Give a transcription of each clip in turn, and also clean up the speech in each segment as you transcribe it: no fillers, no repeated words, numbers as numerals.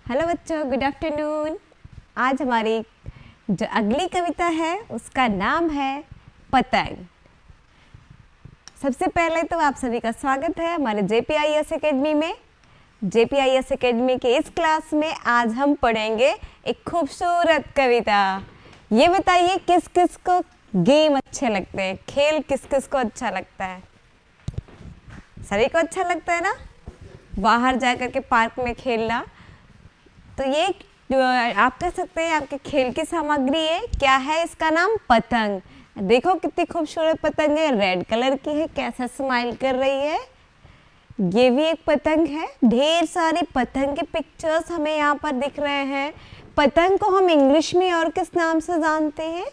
Hello बच्चों, good afternoon. आज हमारी जो अगली कविता है उसका नाम है पतंग। सबसे पहले तो आप सभी का स्वागत है हमारे JPIS एकेडमी में। JPIS एकेडमी के इस क्लास में आज हम पढ़ेंगे एक खूबसूरत कविता। ये बताइए किस किस को गेम अच्छे लगते हैं, खेल किस किस को अच्छा लगता है? सभी को अच्छा लगता है ना, बाहर जाकर के पार्क में खेलना। तो ये आप कह सकते हैं आपके खेल की सामग्री है। क्या है इसका नाम? पतंग। देखो कितनी खूबसूरत पतंग है, रेड कलर की है, कैसा स्माइल कर रही है। ये भी एक पतंग है। ढेर सारी पतंग के पिक्चर्स हमें यहाँ पर दिख रहे हैं। पतंग को हम इंग्लिश में और किस नाम से जानते हैं?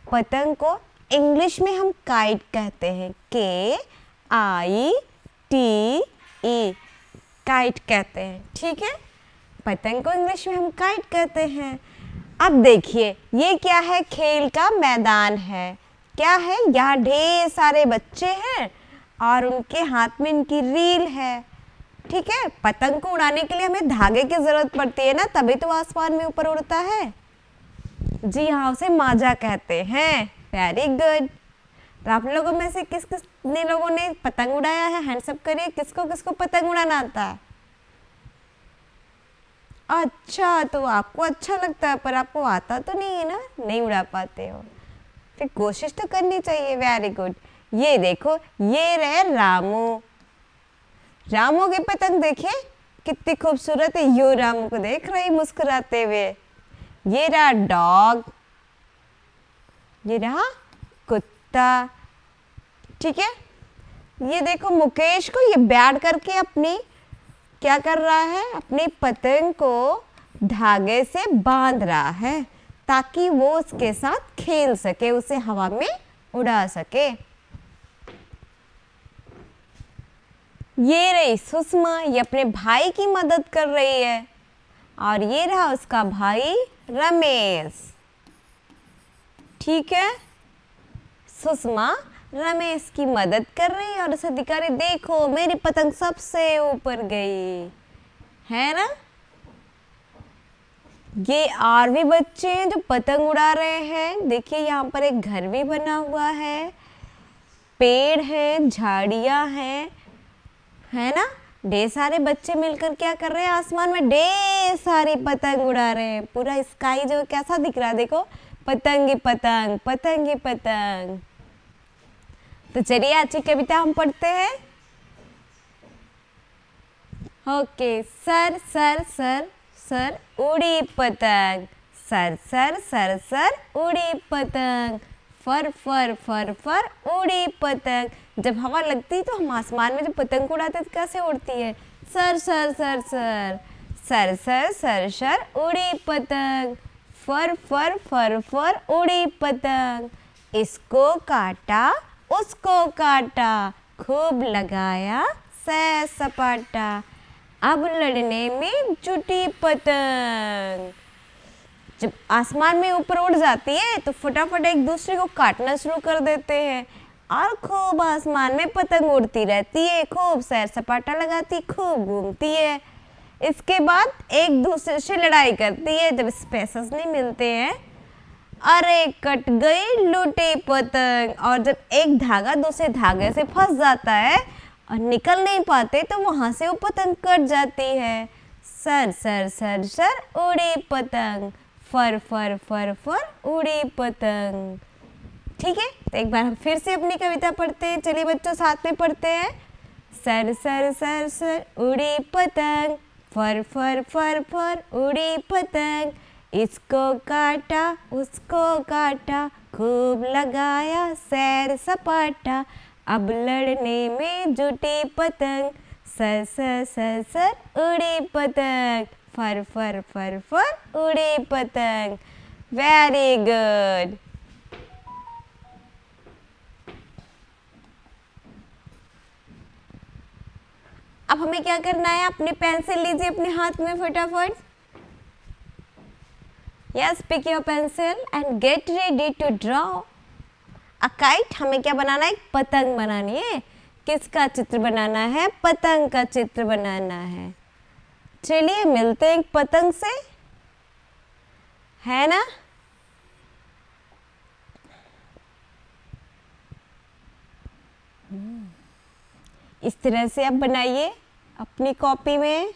पतंग को इंग्लिश में हम काइट कहते हैं, KITE, काइट कहते हैं। ठीक है, पतंग को इंग्लिश में हम काइट कहते हैं। अब देखिए ये क्या है? खेल का मैदान है। क्या है? यहाँ ढेर सारे बच्चे हैं और उनके हाथ में इनकी रील है। ठीक है, पतंग को उड़ाने के लिए हमें धागे की जरूरत पड़ती है ना, तभी तो आसमान में ऊपर उड़ता है। जी हाँ, उसे माजा कहते हैं। Very good. तो आप लोगों में से किस कितने लोगों ने पतंग उड़ाया है? हैंड्स अप करिए। किसको किसको पतंग उड़ाना आता है? अच्छा, तो आपको अच्छा लगता है पर आपको आता तो नहीं है ना, नहीं उड़ा पाते हो। फिर कोशिश तो करनी चाहिए। Very good. ये देखो, ये रहे रामू। रामू की पतंग देखिए कितनी खूबसूरत है। यो रामू को देख रही मुस्कुराते हुए। ये रहा डॉग, ये रहा कुत्ता। ठीक है, ये देखो मुकेश को, ये बैठ करके अपनी क्या कर रहा है? अपनी पतंग को धागे से बांध रहा है ताकि वो उसके साथ खेल सके, उसे हवा में उड़ा सके। ये रही सुषमा, ये अपने भाई की मदद कर रही है। और ये रहा उसका भाई रमेश। ठीक है, सुषमा रमेश की मदद कर रही है और उसे दिखा रही, देखो मेरी पतंग सबसे ऊपर गई है ना। ये और भी बच्चे हैं जो पतंग उड़ा रहे हैं। देखिए यहाँ पर एक घर भी बना हुआ है, पेड़ है, झाड़ियाँ हैं, है ना। ढेर सारे बच्चे मिलकर क्या कर रहे हैं? आसमान में ढेर सारी पतंग उड़ा रहे हैं। पूरा स्काई जो कैसा दिख रहा है, देखो पतंग ही पतंग, पतंग ही पतंग। तो चलिए आज की कविता हम पढ़ते हैं। Okay. Sir sir sir sir उड़ी पतंग, सर सर सर सर उड़ी पतंग, फर फर फर फर उड़ी पतंग। जब हवा लगती है तो हम आसमान में जब पतंग उड़ाते तो कैसे उड़ती है? Sir sir sir sir sir sir sir sir उड़ी पतंग, फर फर फर फर उड़ी पतंग। इसको काटा उसको काटा, खूब लगाया सैर सपाटा, अब लड़ने में जुटी पतंग। जब आसमान में ऊपर उड़ जाती है तो फटाफट एक दूसरे को काटना शुरू कर देते हैं और खूब आसमान में पतंग उड़ती रहती है, खूब सैर सपाटा लगाती, खूब घूमती है। इसके बाद एक दूसरे से लड़ाई करती है जब स्पेसेस नहीं मिलते हैं। अरे कट गई लूटी पतंग। और जब एक धागा दूसरे धागे से फंस जाता है और निकल नहीं पाते तो वहां से वो पतंग कट जाती है। सर सर सर सर उड़ी पतंग, फर फर फर फर उड़ी पतंग। ठीक है, तो एक बार हम फिर से अपनी कविता पढ़ते हैं। चलिए बच्चों साथ में पढ़ते हैं। सर सर सर सर उड़ी पतंग, फर फर फर फर उड़ी पतंग, इसको काटा उसको काटा, खूब लगाया सैर सपाटा, अब लड़ने में जुटी पतंग, सर सर सर सर उड़ी पतंग, फर फर फर फर उड़ी पतंग। Very good. अब हमें क्या करना है? अपनी पेंसिल लीजिए अपने हाथ में फटाफट। Yes, pick your pencil and get ready to draw a kite. हमें क्या बनाना है? एक पतंग बनानी है। किसका चित्र बनाना है? पतंग का चित्र बनाना है। चलिए मिलते हैं एक पतंग से, है ना। इस तरह से आप बनाइए अपनी कॉपी में।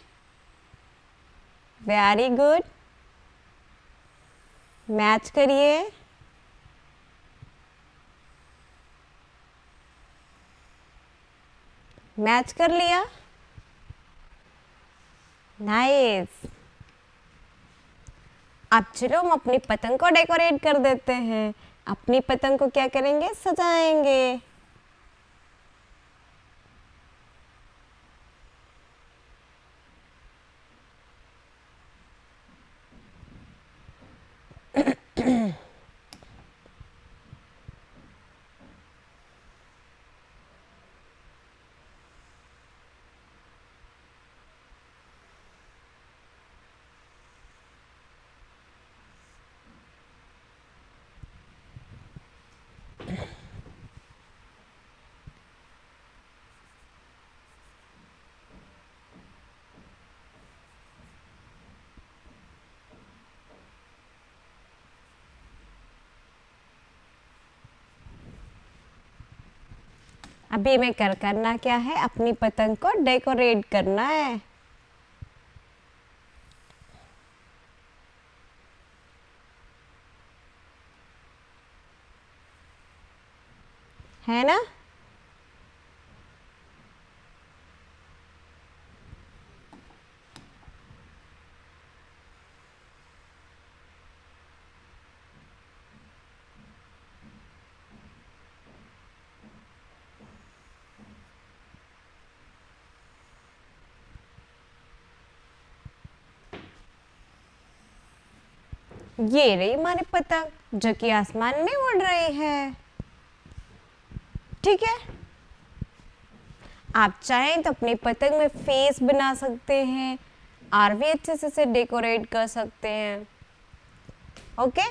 Very good. मैच करिए। मैच कर लिया, नाइस। अब चलो हम अपनी पतंग को डेकोरेट कर देते हैं। अपनी पतंग को क्या करेंगे, सजाएंगे। अभी मैं करना क्या है, अपनी पतंग को डेकोरेट करना है ना। ये रही हमारी पतंग जो कि आसमान में उड़ रही है। ठीक है, आप चाहें तो अपनी पतंग में फेस बना सकते हैं और भी अच्छे से इसे डेकोरेट कर सकते हैं। ओके,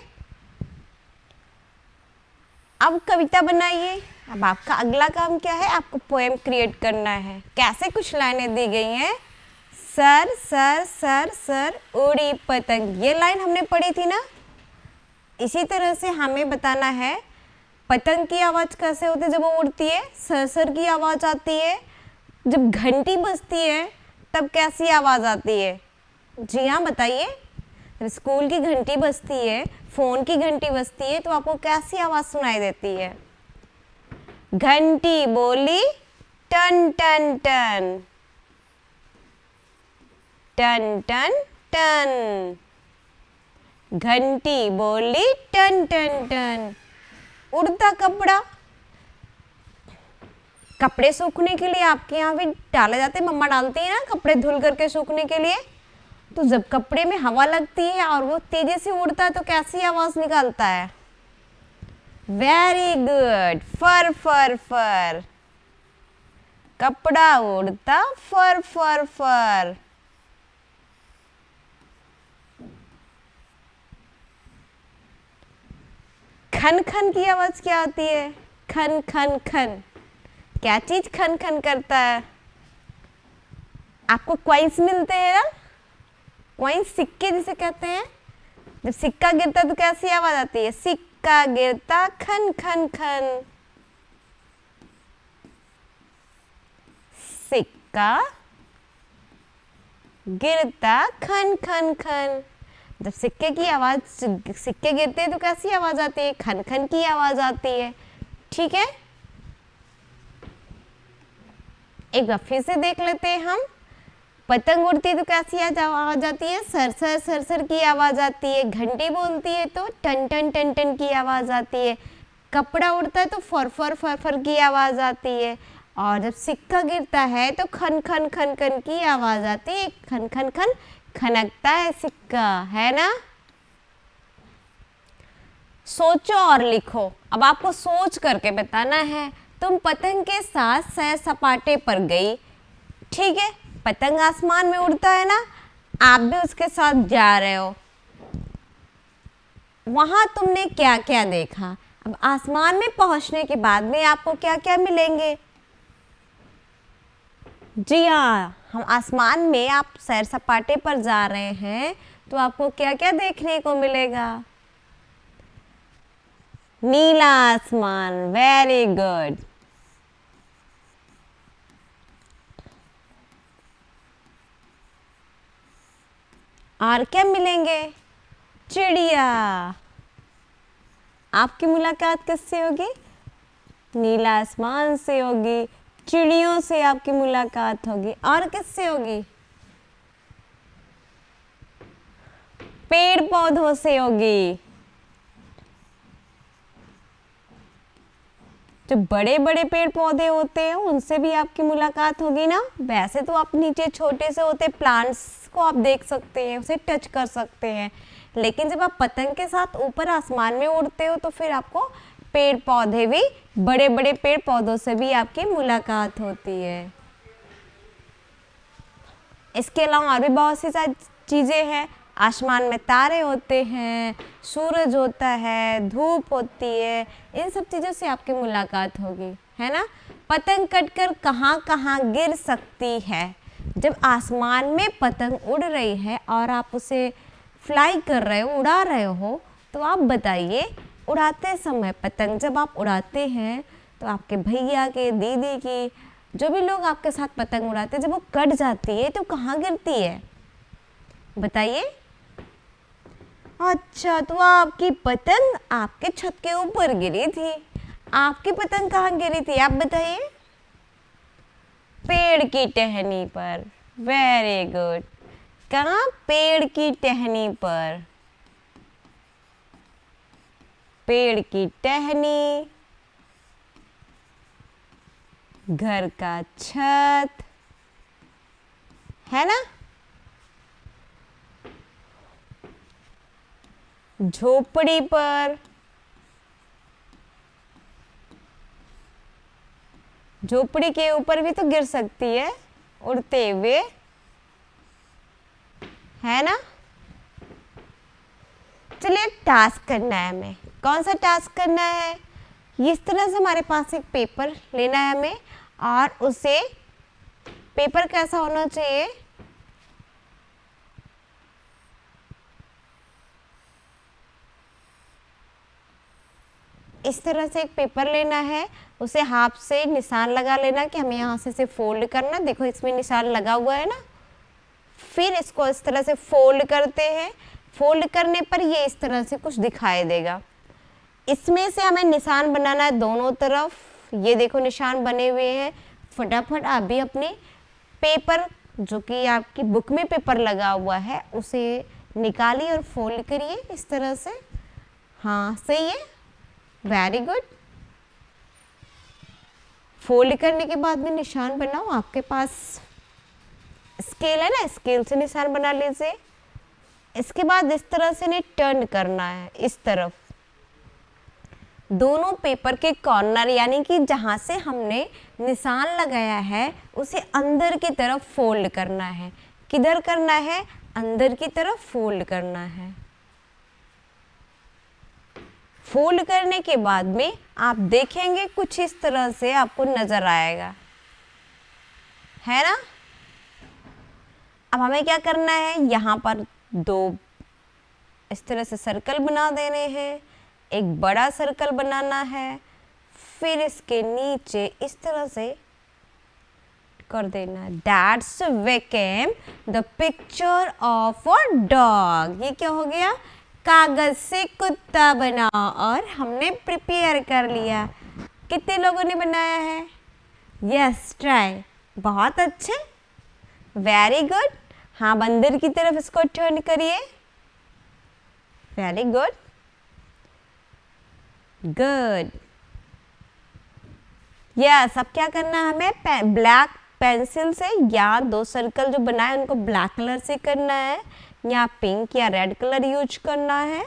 अब कविता बनाइए। अब आपका अगला काम क्या है, आपको पोएम क्रिएट करना है। कैसे, कुछ लाइनें दी गई हैं। सर सर सर सर उड़ी पतंग, ये लाइन हमने पढ़ी थी ना। इसी तरह से हमें बताना है पतंग की आवाज़ कैसे होती है जब वो उड़ती है। सर सर की आवाज़ आती है। जब घंटी बजती है तब कैसी आवाज़ आती है। जी हाँ, बताइए। जब स्कूल की घंटी बजती है, फ़ोन की घंटी बजती है, तो आपको कैसी आवाज़ सुनाई देती है। घंटी बोली टन टन टन, टन टन टन। घंटी बोली टन टन टन। उड़ता कपड़ा, कपड़े सूखने के लिए आपके यहाँ भी डाले जाते हैं, मम्मा डालती है ना कपड़े धुल करके सूखने के लिए। तो जब कपड़े में हवा लगती है और वो तेजी से उड़ता है तो कैसी आवाज़ निकालता है। वेरी गुड, फर फर फर। कपड़ा उड़ता फर फर फर। खन खन की आवाज़ क्या आती है, खन खन खन। क्या चीज़ खन खन करता है। आपको कॉइन्स मिलते हैं ना, कॉइन्स, सिक्के जिसे कहते हैं। जब सिक्का गिरता है तो कैसी आवाज़ आती है, सिक्का गिरता खन खन खन। सिक्का गिरता खन खन खन। जब सिक्के की आवाज़, सिक्के गिरते हैं तो कैसी आवाज़ आती है, खन खन की आवाज़ आती है। ठीक है, एक बार फिर से देख लेते हैं हम। पतंग उड़ती है तो कैसी आवाज़ आती है, सरसर सरसर की आवाज़ आती है। घंटी बोलती है तो टन टन टन टन की आवाज़ आती है। कपड़ा उड़ता है तो फर फर फर फर की आवाज़ आती है। और जब सिक्का गिरता है तो खन खन खन खन की आवाज़ आती है। खन खन खन खनकता है सिक्का, है ना। सोचो और लिखो। अब आपको सोच करके बताना है। तुम पतंग के साथ सैर सपाटे पर गई। ठीक है, पतंग आसमान में उड़ता है ना, आप भी उसके साथ जा रहे हो। वहां तुमने क्या क्या देखा। अब आसमान में पहुंचने के बाद में आपको क्या क्या मिलेंगे। जी हाँ, हम आसमान में आप सैर सपाटे पर जा रहे हैं तो आपको क्या क्या देखने को मिलेगा? नीला आसमान, वेरी गुड। और क्या मिलेंगे? चिड़िया। आपकी मुलाकात किससे होगी? नीला आसमान से होगी, चिड़ियों से आपकी मुलाकात होगी। और किससे होगी? पेड़ पौधों से होगी। जो बड़े बड़े पेड़ पौधे होते हैं उनसे भी आपकी मुलाकात होगी ना। वैसे तो आप नीचे छोटे से होते प्लांट्स को आप देख सकते हैं, उसे टच कर सकते हैं, लेकिन जब आप पतंग के साथ ऊपर आसमान में उड़ते हो तो फिर आपको पेड़ पौधे भी, बड़े बड़े पेड़ पौधों से भी आपकी मुलाकात होती है। इसके अलावा और भी बहुत सी सारी चीज़ें हैं। आसमान में तारे होते हैं, सूरज होता है, धूप होती है, इन सब चीज़ों से आपकी मुलाकात होगी, है ना। पतंग कटकर कहाँ कहाँ गिर सकती है? जब आसमान में पतंग उड़ रही है और आप उसे फ्लाई कर रहे हो, उड़ा रहे हो, तो आप बताइए, उड़ाते समय पतंग जब आप उड़ाते हैं तो आपके भैया के, दीदी की, जो भी लोग आपके साथ पतंग उड़ाते हैं, जब वो कट जाती है तो कहाँ गिरती है? बताइए। अच्छा, तो आपकी पतंग आपके छत के ऊपर गिरी थी। आपकी पतंग कहाँ गिरी थी आप बताइए? पेड़ की टहनी पर। Very good. कहाँ? पेड़ की टहनी पर। पेड़ की टहनी, घर का छत, है ना। झोपड़ी पर। झोपड़ी के ऊपर भी तो गिर सकती है उड़ते हुए, है ना। चलिए टास्क करना है हमें। कौन सा टास्क करना है? इस तरह से हमारे पास एक पेपर लेना है हमें, और उसे, पेपर कैसा होना चाहिए? इस तरह से एक पेपर लेना है, उसे हाथ से निशान लगा लेना कि हमें यहाँ से फोल्ड करना। देखो इसमें निशान लगा हुआ है ना। फिर इसको इस तरह से फोल्ड करते हैं। फोल्ड करने पर ये इस तरह से कुछ दिखाई देगा। इसमें से हमें निशान बनाना है दोनों तरफ। ये देखो निशान बने हुए हैं। फटाफट आप भी अपने पेपर, जो कि आपकी बुक में पेपर लगा हुआ है, उसे निकालिए और फोल्ड करिए इस तरह से। हाँ सही है, वेरी गुड। फोल्ड करने के बाद में निशान बनाओ। आपके पास स्केल है ना, स्केल से निशान बना लीजिए। इसके बाद इस तरह से नहीं टर्न करना है, इस तरफ। दोनों पेपर के कॉर्नर, यानी कि जहाँ से हमने निशान लगाया है, उसे अंदर की तरफ फोल्ड करना है। किधर करना है? अंदर की तरफ फोल्ड करना है। फोल्ड करने के बाद में आप देखेंगे कुछ इस तरह से आपको नजर आएगा, है ना। अब हमें क्या करना है? यहाँ पर दो इस तरह से सर्कल बना देने हैं। एक बड़ा सर्कल बनाना है, फिर इसके नीचे इस तरह से कर देना। That's became the picture of a dog। ये क्या हो गया? कागज से कुत्ता बना, और हमने प्रिपेयर कर लिया। कितने लोगों ने बनाया है? Yes, try. बहुत अच्छे, वेरी गुड। हाँ, बंदर की तरफ इसको टर्न करिए। Very good, good. यस, अब क्या करना है हमें? ब्लैक पेंसिल से, या दो सर्कल जो बनाए उनको ब्लैक कलर से करना है, या पिंक या रेड कलर यूज करना है,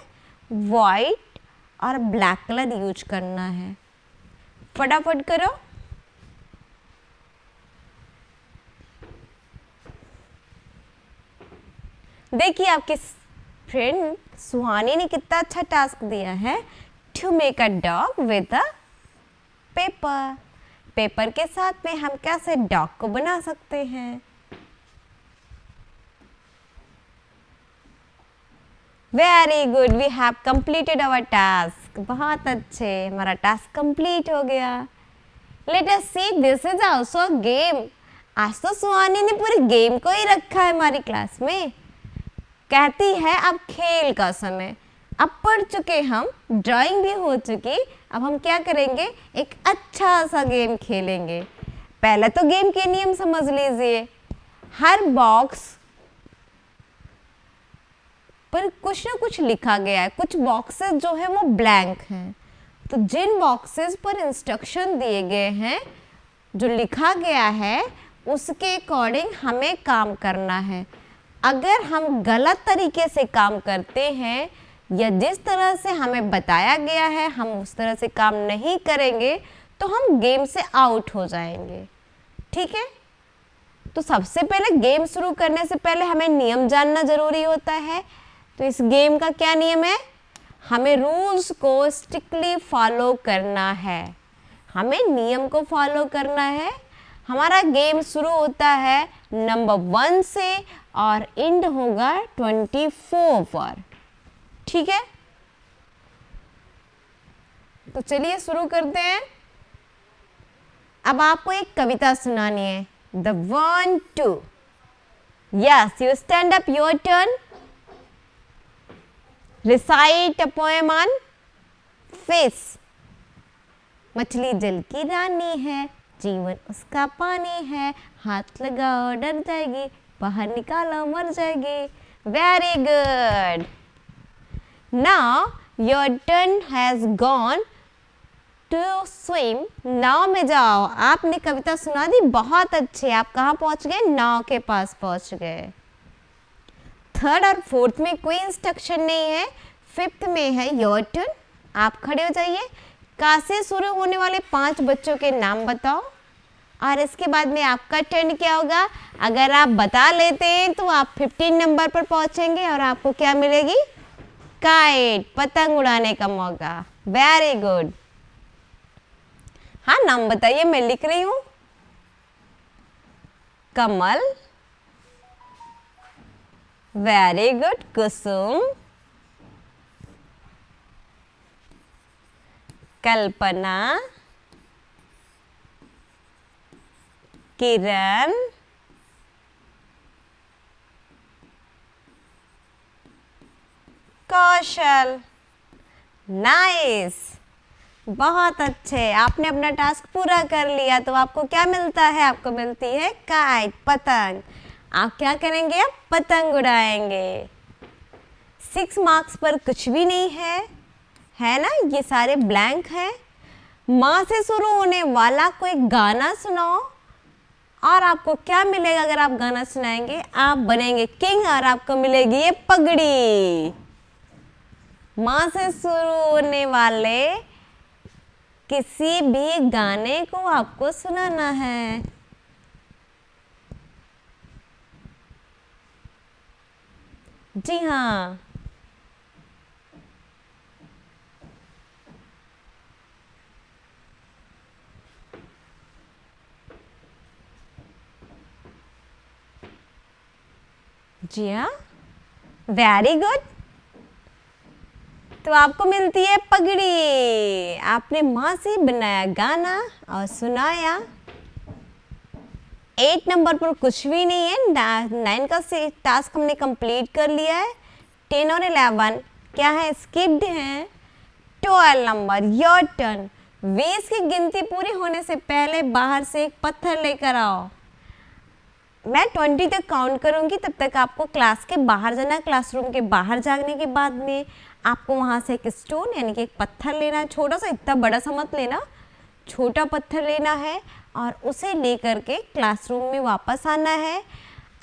वाइट और ब्लैक कलर यूज करना है। फटाफट करो। देखिए आपके फ्रेंड सुहानी ने कितना अच्छा टास्क दिया है, to make a dog with a paper. Paper के साथ में हम कैसे डॉग को बना सकते हैं। Very good, we have completed our task. बहुत अच्छे, हमारा टास्क कंप्लीट हो गया। Let us see, this is also game. आज तो सुहानी ने पूरी गेम को ही रखा है हमारी क्लास में। कहती है अब खेल का समय। अब पढ़ चुके हम, ड्राइंग भी हो चुकी, अब हम क्या करेंगे, एक अच्छा सा गेम खेलेंगे। पहले तो गेम के नियम समझ लीजिए। हर बॉक्स पर कुछ ना कुछ लिखा गया है, कुछ बॉक्सेस जो है वो ब्लैंक हैं। तो जिन बॉक्सेस पर इंस्ट्रक्शन दिए गए हैं, जो लिखा गया है, उसके अकॉर्डिंग हमें काम करना है। अगर हम गलत तरीके से काम करते हैं या जिस तरह से हमें बताया गया है हम उस तरह से काम नहीं करेंगे तो हम गेम से आउट हो जाएंगे। ठीक है, तो सबसे पहले गेम शुरू करने से पहले हमें नियम जानना जरूरी होता है। तो इस गेम का क्या नियम है, हमें रूल्स को स्ट्रिक्टली फॉलो करना है, हमें नियम को फॉलो करना है। हमारा गेम शुरू होता है नंबर 1 से और एंड होगा 24 पर। ठीक है, तो चलिए शुरू करते हैं। अब आपको एक कविता सुनानी है, the 1 2। Yes, you stand up, your turn. Recite a poem on fish. मछली जल की रानी है, जीवन उसका पानी है, हाथ लगाओ डर जाएगी, बाहर निकालो मर जाएगी। Very good. Now your turn has gone to swim. नाव में जाओ। आपने कविता सुना दी, बहुत अच्छे। आप कहाँ पहुंच गए, नाव के पास पहुंच गए। थर्ड और फोर्थ में कोई इंस्ट्रक्शन नहीं है, फिफ्थ में है योर टर्न। आप खड़े हो जाइए। का से शुरू होने वाले 5 बच्चों के नाम बताओ और इसके बाद में आपका टर्न क्या होगा। अगर आप बता लेते हैं तो आप 15 नंबर पर पहुंचेंगे और आपको क्या मिलेगी, काइट, पतंग उड़ाने का मौका। Very good. हाँ, नाम बताइए, मैं लिख रही हूं। कमल, वेरी गुड। कुसुम, कल्पना, किरण, कौशल। नाइस, बहुत अच्छे। आपने अपना टास्क पूरा कर लिया। तो आपको क्या मिलता है, आपको मिलती है काइट, पतंग। आप क्या करेंगे, अब पतंग उड़ाएंगे। 6 मार्क्स पर कुछ भी नहीं है ना, ये सारे ब्लैंक हैं। माँ से शुरू होने वाला कोई गाना सुनाओ और आपको क्या मिलेगा। अगर आप गाना सुनाएंगे आप बनेंगे किंग और आपको मिलेगी ये पगड़ी। माँ से शुरू होने वाले किसी भी गाने को आपको सुनाना है। जी हाँ, जी हाँ, वेरी गुड। तो आपको मिलती है पगड़ी। आपने माँ से बनाया गाना और सुनाया। 8 नंबर पर कुछ भी नहीं है। 9 का टास्क हमने कंप्लीट कर लिया है। 10 और 11 क्या है, स्किप्ड हैं। 12 नंबर, योर टर्न। 20 की गिनती पूरी होने से पहले बाहर से एक पत्थर लेकर आओ। मैं 20 तक काउंट करूंगी, तब तक आपको क्लास के बाहर जाना। क्लासरूम के बाहर जाने के बाद में आपको वहाँ से एक स्टोन यानी कि एक पत्थर लेना है। छोटा सा, इतना बड़ा सा मत लेना, छोटा पत्थर लेना है और उसे लेकर के क्लासरूम में वापस आना है।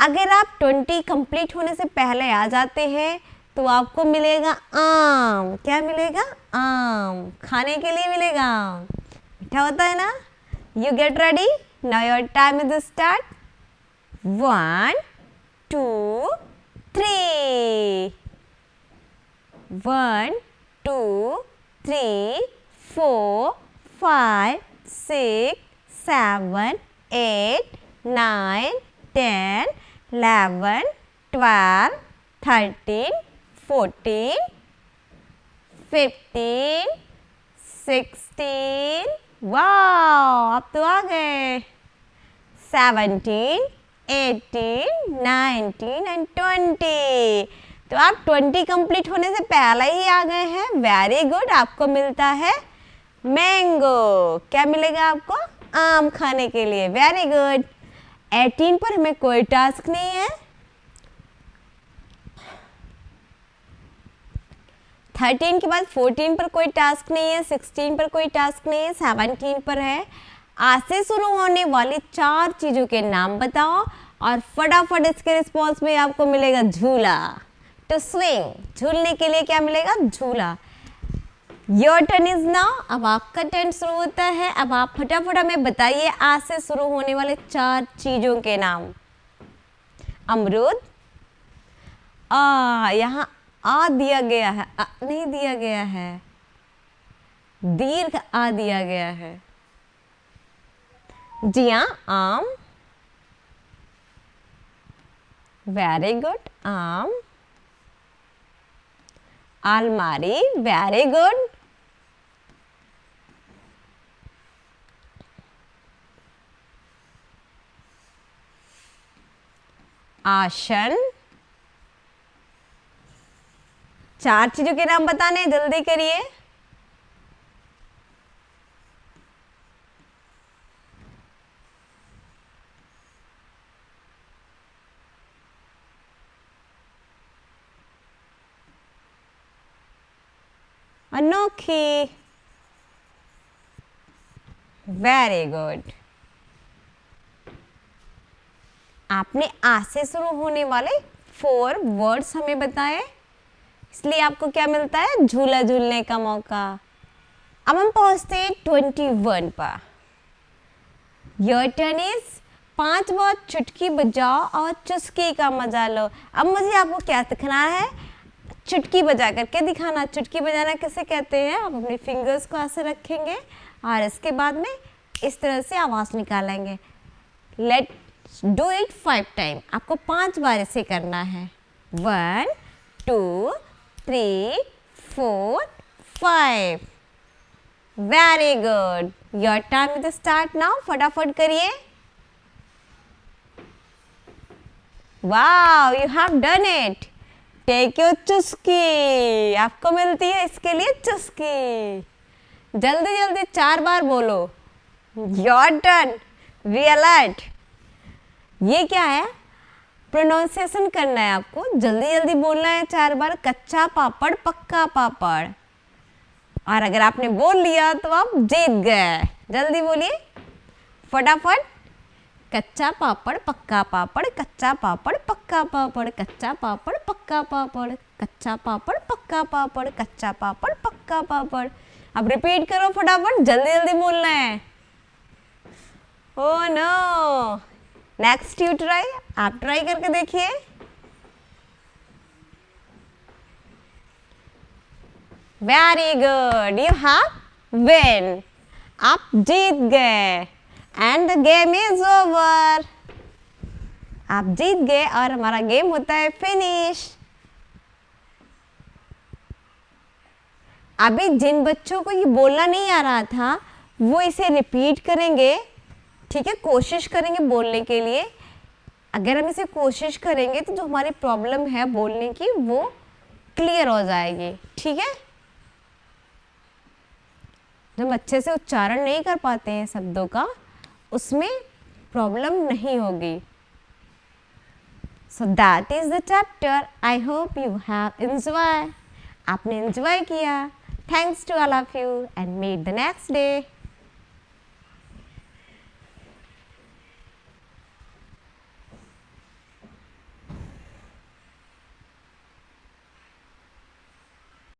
अगर आप 20 कंप्लीट होने से पहले आ जाते हैं तो आपको मिलेगा आम। क्या मिलेगा, आम खाने के लिए मिलेगा। मीठा होता है ना। You get ready, now your time is start. 1 2 3। 1 2 3 4 5 6 7 8 9 10 11 12 13 14 15 16 वाह आप तो आ गए 17 18 19 एंड 20। तो आप 20 कंप्लीट होने से पहले ही आ गए हैं। Very good. आपको मिलता है मैंगो। क्या मिलेगा आपको? आम खाने के लिए। Very good. 18 पर हमें कोई टास्क नहीं है। 13 के बाद 14 पर कोई टास्क नहीं है, 16 पर कोई टास्क नहीं है, 17 पर है। आज से शुरू होने वाली 4 चीज़ों के नाम बताओ और फटाफट इसके रिस्पॉन्स में आपको मिलेगा झूला। टू स्विंग, झूलने के लिए क्या मिलेगा? झूला। Your turn is now. अब आपका टर्न शुरू होता है। अब आप फटाफट हमें बताइए आज से शुरू होने वाले 4 चीज़ों के नाम। अमरूद। यहाँ आ दिया गया है, नहीं दिया गया है, दीर्घ आ दिया गया है। जी हाँ, आम। वेरी गुड, आम। अलमारी। Very good. आसन। 4 चीजों के नाम बताने, जल्दी करिए। अनोखी। Very good. आपने आज से शुरू होने वाले 4 वर्ड्स हमें बताए, इसलिए आपको क्या मिलता है? झूला झूलने का मौका। अब हम पहुंचते हैं 21 पर। योर टर्न इज 5 बार चुटकी बजाओ और चुस्की का मजा लो। अब मुझे आपको क्या दिखाना है? चुटकी बजा करके दिखाना। चुटकी बजाना किसे कहते हैं? आप अपने फिंगर्स को ऐसे रखेंगे और इसके बाद में इस तरह से आवाज़ निकालेंगे। Let's do it 5 time. आपको 5 बार इसे करना है। 1 2 3 4 5। Very good. Your time is start now. फटाफट करिए। Wow, you have done it. Take your चुस्की। आपको मिलती है इसके लिए चुस्की। जल्दी जल्दी 4 बार बोलो। Your turn. Be alert. ये क्या है? प्रोनाउंसिएशन करना है आपको। जल्दी जल्दी बोलना है 4 बार। कच्चा पापड़ पक्का पापड़। और अगर आपने बोल लिया तो आप जीत गए। जल्दी बोलिए फटाफट। कच्चा पापड़ पक्का पापड़, कच्चा पापड़ पक्का पापड़, कच्चा पापड़ पक्का पापड़, कच्चा पापड़ पक्का पापड़, कच्चा पापड़ पक्का पापड़। अब रिपीट करो फटाफट। जल्दी जल्दी बोलना है। Oh no. Next you try. आप ट्राई करके देखिए। Very good. You have win. आप जीत गए। And the game is over. आप जीत गए और हमारा गेम होता है फिनिश। अभी जिन बच्चों को ये बोलना नहीं आ रहा था वो इसे रिपीट करेंगे। ठीक है, कोशिश करेंगे बोलने के लिए। अगर हम इसे कोशिश करेंगे तो जो हमारी प्रॉब्लम है बोलने की वो क्लियर हो जाएगी। ठीक है, जब हम अच्छे से उच्चारण नहीं कर पाते हैं शब्दों का, उसमें प्रॉब्लम नहीं होगी। So that is the chapter. I hope you have enjoy. आपने एंजॉय किया। Thanks to all of you and meet the next day.